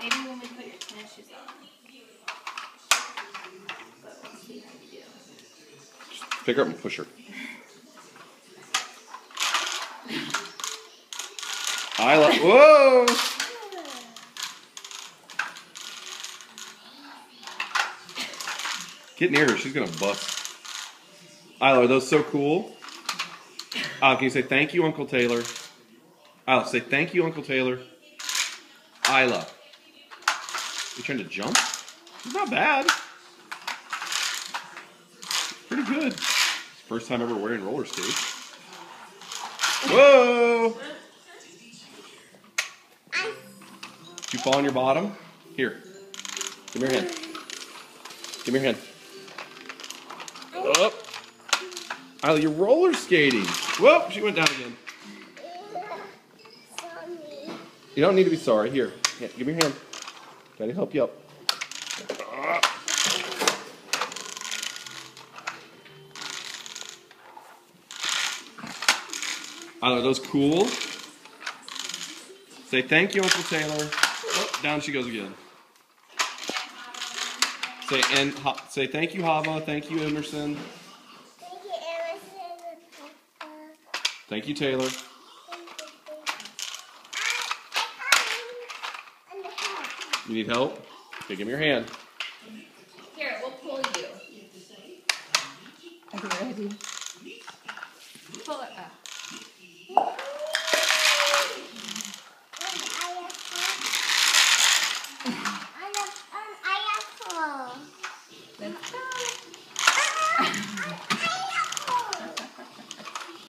Maybe when we put your tennis shoes on. But we'll see how you do. Pick her up and push her. Whoa! Get near her. She's going to bust. Isla, are those so cool? Can you say thank you, Uncle Taylor? Isla, say thank you, Uncle Taylor. Isla. You trying to jump? It's not bad. Pretty good. First time ever wearing roller skates. Whoa! Did you fall on your bottom? Here. Give me your hand. Give me your hand. Oh. Isla, you're roller skating. Whoa, she went down again. You don't need to be sorry. Here, give me your hand. Gotta help you up. Isla, are those cool? Say thank you, Uncle Taylor. Oh, down she goes again. Say thank you, Hava. Thank you, Emerson. Thank you, Emerson. Thank you, Taylor. You need help? Okay, give me your hand. Here, we'll pull you. Are you ready? Pull it up.